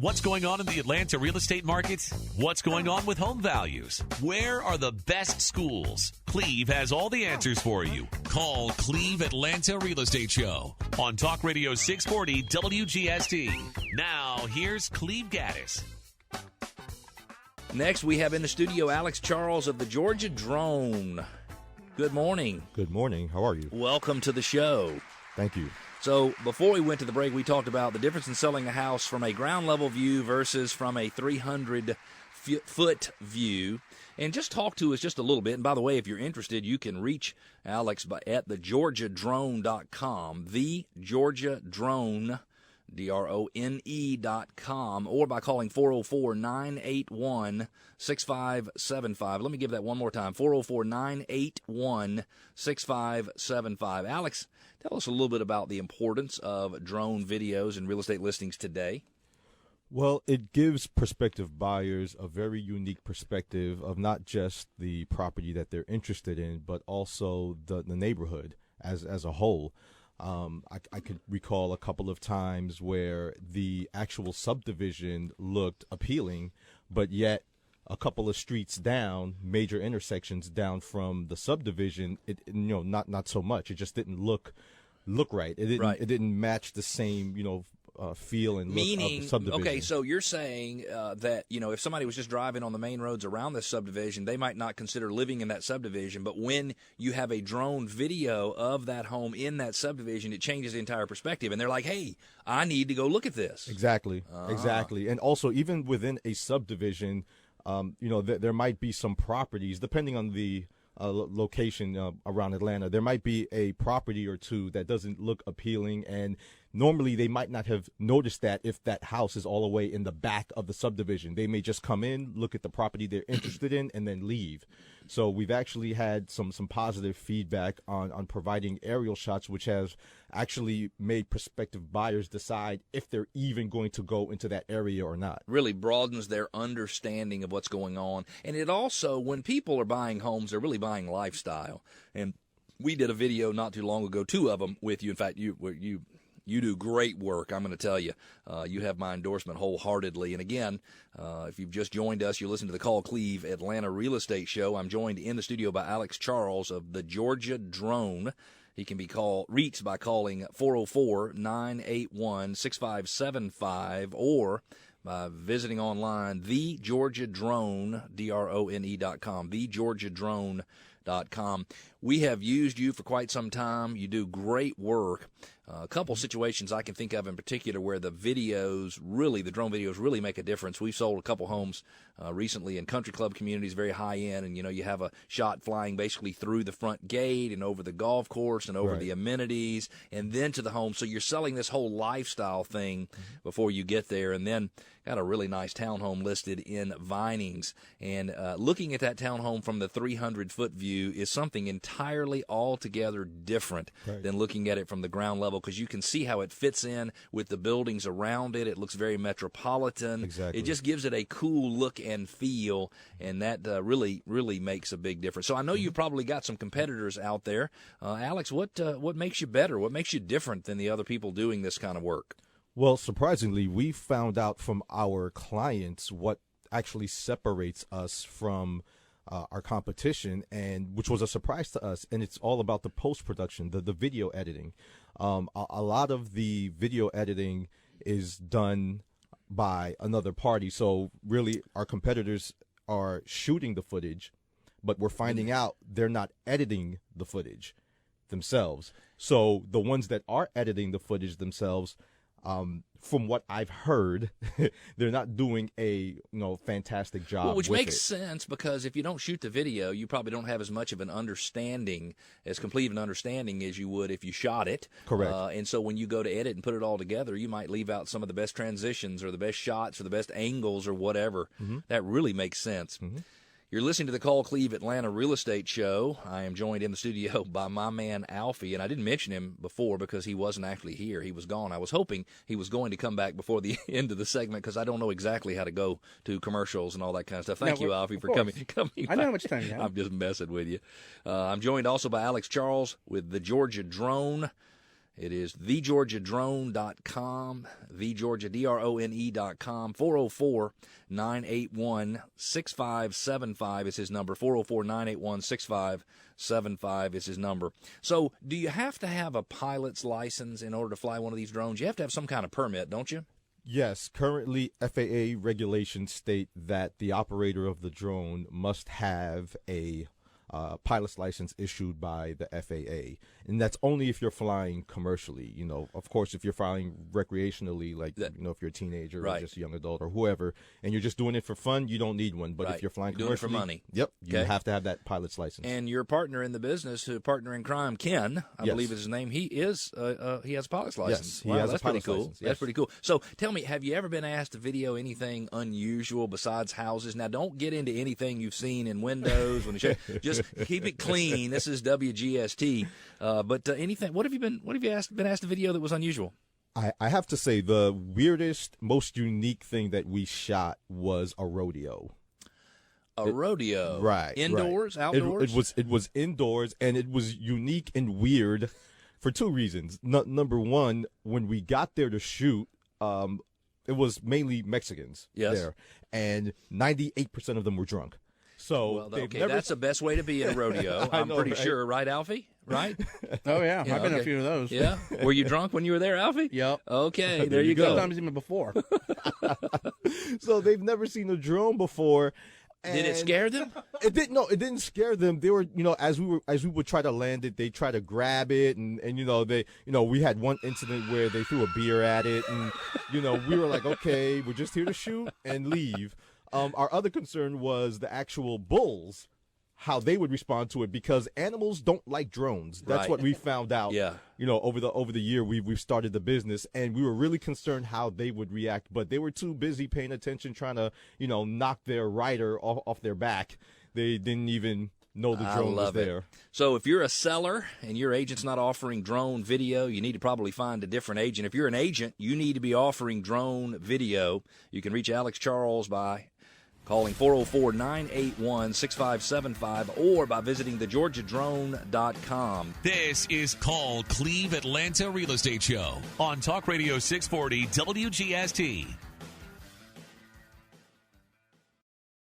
What's going on in the Atlanta real estate market? What's going on with home values? Where are the best schools? Cleve has all the answers for you. Call Cleve Atlanta Real Estate Show on Talk Radio 640 WGST. Now, here's Cleve Gaddis. Next, we have in the studio Alex Charles of the Georgia Drone. Good morning. Good morning. How are you? Welcome to the show. Thank you. So before we went to the break, we talked about the difference in selling a house from a ground level view versus from a 300-foot view. And just talk to us just a little bit. And by the way, if you're interested, you can reach Alex at thegeorgiadrone.com, thegeorgiadrone.com, DRONE.com, or by calling 404-981-6575. Let me give that one more time, 404-981-6575. Alex, tell us a little bit about the importance of drone videos and real estate listings today. Well, it gives prospective buyers a very unique perspective of not just the property that they're interested in, but also the neighborhood as a whole. I could recall a couple of times where the actual subdivision looked appealing, but yet a couple of streets down, major intersections down from the subdivision, not so much. It just didn't look right. It didn't match the same, feel and look of the subdivision. Okay, so you're saying that, if somebody was just driving on the main roads around this subdivision, they might not consider living in that subdivision, but when you have a drone video of that home in that subdivision, it changes the entire perspective, and they're like, hey, I need to go look at this. Exactly. And also, even within a subdivision, there might be some properties, depending on the location around Atlanta, there might be a property or two that doesn't look appealing, and normally they might not have noticed that if that house is all the way in the back of the subdivision. They may just come in, look at the property they're interested in, and then leave. So we've actually had some positive feedback on providing aerial shots, which has actually made prospective buyers decide if they're even going to go into that area or not. Really broadens their understanding of what's going on. And it also, when people are buying homes, they're really buying lifestyle. And we did a video not too long ago, 2 of them with you. In fact, you do great work, I'm going to tell you. You have my endorsement wholeheartedly. And again, if you've just joined us, you listen to the Call Cleve Atlanta Real Estate Show. I'm joined in the studio by Alex Charles of the Georgia Drone. He can be reached by calling 404-981-6575 or by visiting online, thegeorgiadrone, DRONE.com, thegeorgiadrone.com. We have used you for quite some time. You do great work. A couple situations I can think of in particular where the drone videos really make a difference. We've sold a couple homes recently in country club communities, very high end, and you have a shot flying basically through the front gate and over the golf course and over the amenities and then to the home. So you're selling this whole lifestyle thing before you get there, and then got a really nice townhome listed in Vinings. And looking at that townhome from the 300-foot view is something entirely altogether different than looking at it from the ground level, because you can see how it fits in with the buildings around it. It looks very metropolitan. Exactly. It just gives it a cool look and feel, and that really, really makes a big difference. So I know you've probably got some competitors out there. Alex, what makes you better? What makes you different than the other people doing this kind of work? Well, surprisingly, we found out from our clients what actually separates us from our competition, and which was a surprise to us, and it's all about the post-production, the video editing. A lot of the video editing is done by another party, so really our competitors are shooting the footage, but we're finding out they're not editing the footage themselves. So the ones that are editing the footage themselves, from what I've heard, they're not doing a fantastic job. Well, which makes sense, because if you don't shoot the video, you probably don't have as much of an understanding, as complete an understanding as you would if you shot it. Correct. And so when you go to edit and put it all together, you might leave out some of the best transitions or the best shots or the best angles or whatever. That really makes sense. You're listening to the Call Cleve Atlanta Real Estate Show. I am joined in the studio by my man, Alfie, and I didn't mention him before because he wasn't actually here. He was gone. I was hoping he was going to come back before the end of the segment because I don't know exactly how to go to commercials and all that kind of stuff. Thank you, Alfie, for coming I know how much time you have. I'm just messing with you. I'm joined also by Alex Charles with the Georgia Drone. It is thegeorgiadrone.com, thegeorgiadrone.com, 404-981-6575 is his number, 404-981-6575 is his number. So do you have to have a pilot's license in order to fly one of these drones? You have to have some kind of permit, don't you? Yes, currently FAA regulations state that the operator of the drone must have a pilot's license issued by the FAA, and that's only if you're flying commercially. You know, of course, if you're flying recreationally, like if you're a teenager or just a young adult or whoever, and you're just doing it for fun, you don't need one. But if you're flying commercially, doing it for money, you have to have that pilot's license. And your partner in the business, partner in crime, Ken, I believe is his name. He has a pilot's license. Yes, he has that's a pilot's pretty cool. license. Yes. That's pretty cool. So tell me, have you ever been asked to video anything unusual besides houses? Now, don't get into anything you've seen in windows when you just keep it clean. This is WGST. But anything? What have you been asked to video that was unusual? I have to say the weirdest, most unique thing that we shot was a rodeo. Rodeo, right? Indoors, right. outdoors. It was indoors, and it was unique and weird for two reasons. Number one, when we got there to shoot, it was mainly Mexicans there, and 98% of them were drunk. So that's the best way to be in a rodeo. I'm pretty sure, right, Alfie? Right? Oh yeah, I've been to a few of those. Yeah. Were you drunk when you were there, Alfie? Yep. Okay, there you go. Sometimes even before. So they've never seen a drone before. Did it scare them? It didn't. No, it didn't scare them. They were, as we would try to land it, they try to grab it, and we had one incident where they threw a beer at it, and we were like, okay, we're just here to shoot and leave. Our other concern was the actual bulls, how they would respond to it, because animals don't like drones. That's what we found out. Yeah. Over the year we've started the business, and we were really concerned how they would react, but they were too busy paying attention, trying to knock their rider off their back. They didn't even know the drone was there. So if you're a seller and your agent's not offering drone video, you need to probably find a different agent. If you're an agent, you need to be offering drone video. You can reach Alex Charles by calling 404-981-6575 or by visiting thegeorgiadrone.com. This is Call Cleve Atlanta Real Estate Show on Talk Radio 640 WGST.